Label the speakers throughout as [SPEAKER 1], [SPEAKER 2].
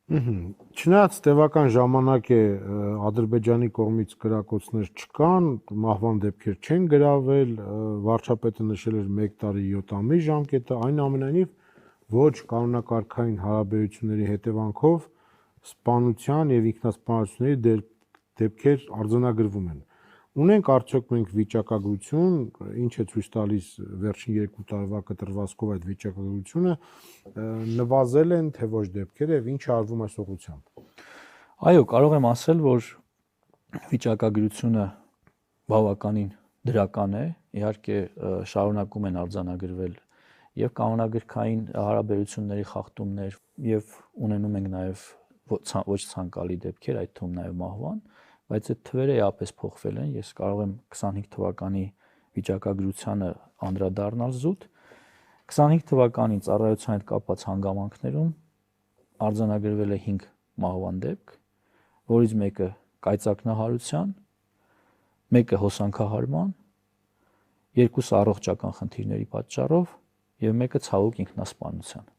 [SPEAKER 1] Չնայած տևական ժամանակ է Ադրբեջանի կողմից կրակոցներ չկան, մահվան դեպքեր չեն գրավել, վարչապետը նշել էր 1 տարի 7 ամիս ժամկետը, այնուամենայնիվ ոչ կանոնակարգային հարաբերությունների հետևանքով սպանության եւ ինքնասպանությունների դեպքեր արձանագրվում են։ Ունենք արդյոք մենք վիճակագրություն, ինչ է ցույց տալիս վերջին 2 տարվա կտրվածքով այդ վիճակագրությունը, նվազել են թե ոչ դեպքերը եւ ինչ արվում այս ուղղությամբ։
[SPEAKER 2] Այո, կարող եմ ասել, որ վիճակագրությունը բավականին դրական է, իհարկե շարունակում են արձանագրվել եւ կանոնագրքային հարաբերությունների խախտումներ եւ ունենում ենք նաեւ ոչ ցանկալի դեպքեր, այդ թվում նաեւ մահվան, բայց այդ թվերը էապես փոխվել են, ես կարող եմ 25 թվականի վիճակագրությանը անդրադառնալ զուտ։ 25 թվականի ծառայության հետ կապված հանգամանքներում արձանագրվել է 5 մահվան դեպք, որից մեկը կայծակնահարության, մեկը հոսանքահարման, 2-ը առողջական խնդիրների պատճառով եւ մեկը ցավոք ինքնասպանության։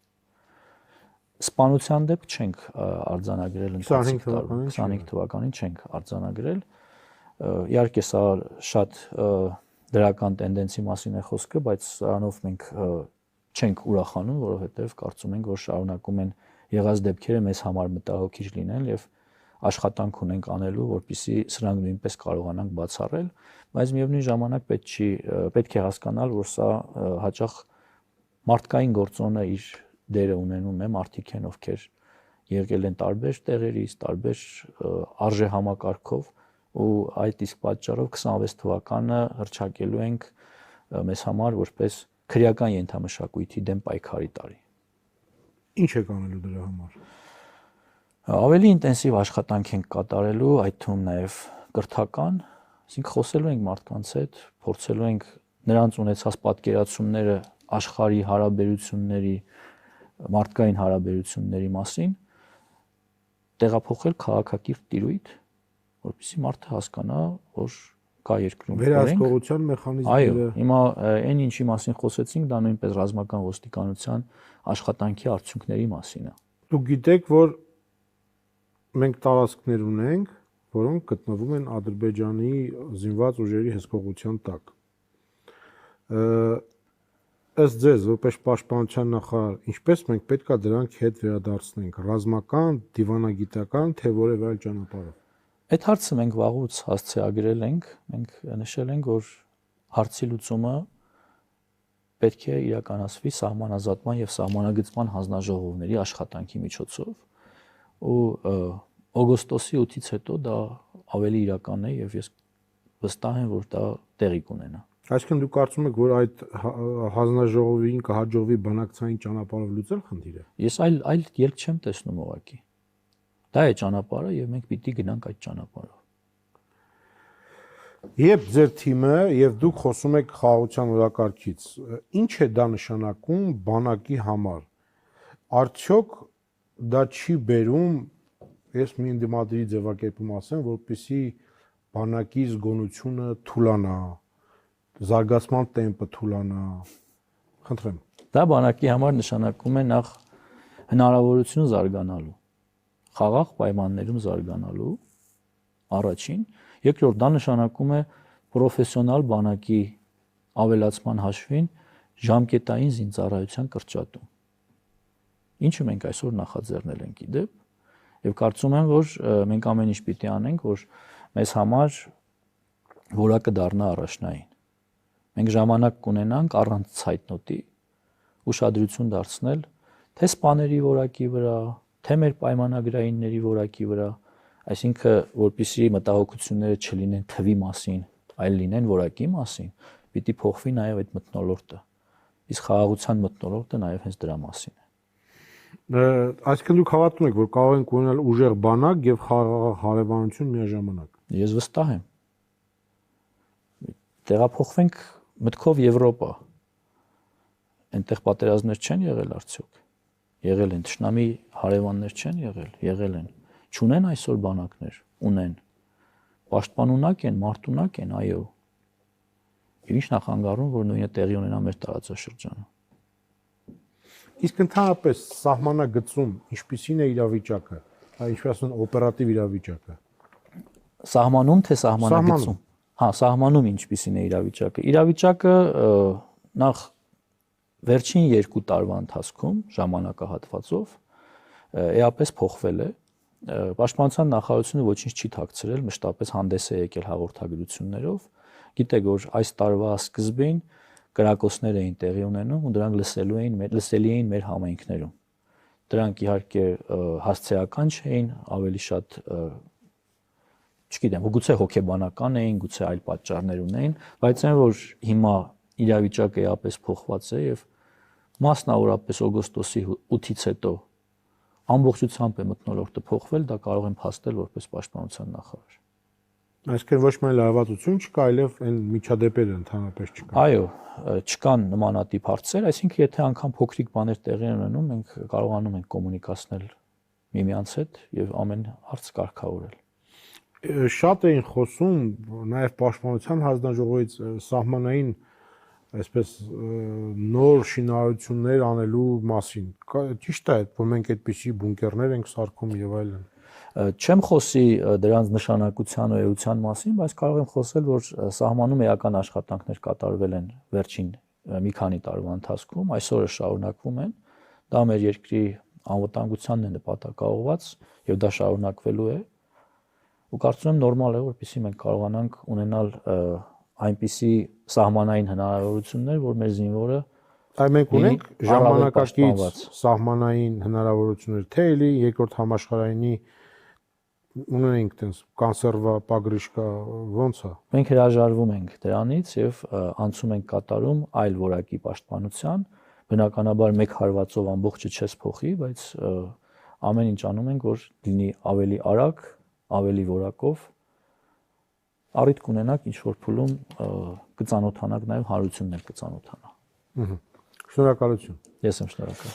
[SPEAKER 2] Սպանության դեպք չենք արձանագրել 25 թվականին չենք արձանագրել։ Իհարկե սա շատ դրական տենդենսի մասին է խոսքը, բայց սրանով մենք չենք ուրախանում, որովհետև կարծում ենք, որ շարունակում են եղած դեպքերը մեզ համար մտահոգիչ լինել եւ աշխատանք ունենք անելու, որպեսզի սրանք նույնպես կարողանանք բացառել, բայց միևնույն ժամանակ պետք է հասկանալ, որ սա հաճախ մարդկային գործոնը իր դերը ունենում է, մարդիկ են, ովքեր եղել են տարբեր տեղերից, տարբեր արժեհամակարգով ու այդ իսկ պատճառով 26 թվականը հռչակելու ենք մեզ համար որպես քրեական ենթամշակույթի դեմ պայքարի տարի։
[SPEAKER 1] Ինչ եք անելու դրա համար։
[SPEAKER 2] Ավելի ինտենսիվ աշխատանք ենք կատարելու, այդ թվում նաև կրթական, այսինքն խոսելու ենք մարդկանց հետ, փորձելու ենք նրանց ունեցած պատկերացումները աշխարհի հարաբերությունների, մարդկային հարաբերությունների մասին տեղափոխել քաղաքակիրթ տիրույթ, որպեսզի մարդը հասկանա, որ կա երկրում
[SPEAKER 1] վերահսկողության մեխանիզմները։
[SPEAKER 2] Այո, հիմա այն ինչի մասին խոսեցինք, դա նույնպես ռազմական ոստիկանության աշխատանքի արդյունքների մասին է։
[SPEAKER 1] Դուք գիտեք, որ մենք տարածքներ ունենք, որոնք գտնվում են Ադրբեջանի զինված ուժերի հսկողության տակ։ Ըստ ձեզ, որպես պաշտպանության նախարար, ինչպես մենք պետք է դրանք հետ վերադարձնենք, ռազմական, դիվանագիտական, թե որևէ այլ ճանապարհով։
[SPEAKER 2] Այդ հարցը մենք վաղուց հասցեագրել ենք, մենք նշել ենք, որ հարցի լուծումը պետք է իրականացվի սահմանազատման եւ սահմանագծման հանձնաժողովների աշխատանքի միջոցով ու օգոստոսի 8-ից հետո դա ավելի իրական է եւ ես վստահ եմ, որ դա տեղի կունենա։
[SPEAKER 1] Այսինքն դուք կարծում եք, որ այդ հանձնաժողովին կհաջողվի բանակցային ճանապարհով լուծել խնդիրը։
[SPEAKER 2] Ես այլ ելք չեմ տեսնում ուղղակի։ Դա է ճանապարհը եւ մենք պիտի գնանք այդ ճանապարհով։
[SPEAKER 1] Երբ ձեր թիմը եւ դուք խոսում եք խաղաղության օրակարգից, ինչ է դա նշանակում բանակի համար։ Արդյոք դա չի բերում, ես մի ընդդիմադիրի ձևակերպում ասեմ, որպեսզի բանակի զգոնությունը թուլանա, զարգացման տեմպը թուլանա։ Խնդրեմ։
[SPEAKER 2] Դա բանակի համար նշանակում է նախ հնարավորություն զարգանալու, խաղաղ պայմաններում զարգանալու առաջին, երկրորդ դա նշանակում է պրոֆեսիոնալ բանակի ավելացման հաշվին ժամկետային զինծառայության կրճատում։ Ինչը մենք այսօր նախաձեռնել ենք իդեպ եւ կարծում եմ, որ մենք ամեն ինչ պիտի անենք, որ մեզ համար որակը դառնա առաջնային։ Մենք ժամանակ կունենանք առանց ցայտնոտի ուշադրություն դարձնել թե սպաների որակի վրա, թե մեր պայմանագրայինների որակի վրա, այսինքն որպեսզի մտահոգությունները չլինեն թվի մասին, այլ լինեն որակի մասին, պիտի փոխվի նաև այդ մթնոլորտը։ Իսկ խաղաղության մթնոլորտը նաև հենց դրա մասին է։
[SPEAKER 1] Այսինքն դուք հավատում եք, որ կարող ենք ունենալ ուժեղ բանակ եւ խաղաղ հարևանություն միաժամանակ։
[SPEAKER 2] Ես վստահ եմ։ Տեղափոխվենք մտքով Եվրոպա։ Այնտեղ պատերազմներ չեն եղել արդյոք։ Եղել են թշնամի հարևաններ չեն եղել են։ Չունեն այսօր բանակներ, ունեն։ Պաշտպանունակ են, մարտունակ են, այո։ Ինչ նախանգարում, որ նույնը տեղի ունենա մեր տարածաշրջանում։
[SPEAKER 1] Իսկ ընդհանրապես սահմանագծում ինչպիսին է իրավիճակը, ինչպես ասում օպերատիվ իրավիճակը։
[SPEAKER 2] Սահմանում թե սահմանագծում։ Հա, սահմանում ինչպիսին է իրավիճակը։ Իրավիճակը նախ վերջին 2 տարվա ընթացքում ժամանակահատվածով էապես փոխվել է։ Պաշտպանության նախարարությունը ոչինչ չի թաքցրել, մշտապես հանդես է եկել հաղորդագրություններով։ Գիտեք, որ այս տարվա սկզբին կրակոցներ էին տեղի ունենում ու դրանք լսելի էին մեր համայնքներում։ Դրանք իհարկե հասցեական չէին, ավելի շատ չգիտեմ, գուցե հոգեբանական էին, գուցե այլ պատճառներ ունեին, բայց այն որ հիմա իրավիճակը էապես փոխված է եւ մասնավորապես օգոստոսի 8-ից հետո ամբողջությամբ է մթնոլորտը փոխվել, դա կարող եմ փաստել որպես պաշտպանության նախարար։
[SPEAKER 1] Այսինքն ոչ միայն լարվածություն չկա, այլև այն միջադեպերը ընդհանրապես չկան։
[SPEAKER 2] Այո, չկան նմանատիպ հարցեր, այսինքն եթե անգամ փոքրիկ բաներ տեղի ունենում, մենք կարողանում ենք կոմունիկացնել միմյանց հետ եւ ամեն հարց կարգավորել։
[SPEAKER 1] Շատ էին խոսում նաեւ պաշտպանության հանձնաժողովից սահմանային այսպես նոր շինարարություններ անելու մասին։ Ճիշտ է, որ մենք այդպիսի բունկերներ ենք սարքում եւ այլն։
[SPEAKER 2] Չեմ խոսի դրանց նշանակության ու էության մասին, բայց կարող եմ խոսել, որ սահմանում էական աշխատանքներ կատարվել են վերջին մի քանի տարվա ընթացքում, այսօր շարունակվում են։ Դա մեր երկրի անվտանգությանն է նպատակաուղղված եւ դա շարունակվելու է։ Ու կարծում եմ նորմալ է, որպեսզի մենք կարողանանք ունենալ այնպիսի սահմանային հնարավորություններ, որ մեր զինվորը
[SPEAKER 1] այ մենք ունենք ժամանակակից սահմանային հնարավորություններ, թե էլի երկրորդ համաշխարհայինի ունենք տենց կոնսերվա պագրիշկա ոնց է։
[SPEAKER 2] Մենք հրաժարվում ենք դրանից եւ անցում ենք կատարում այլ որակի պաշտպանության, բնականաբար մեկ հարվածով ամբողջը չես փոխի, բայց ամեն ինչ անում ենք, որ լինի ավելի արագ, ավելի որակով առիթ կունենաք ինչ որ փուլում կծանոթանաք նաև հարություններ կծանոթանա։
[SPEAKER 1] Շնորհակալություն։
[SPEAKER 2] Ես եմ շնորհակալ։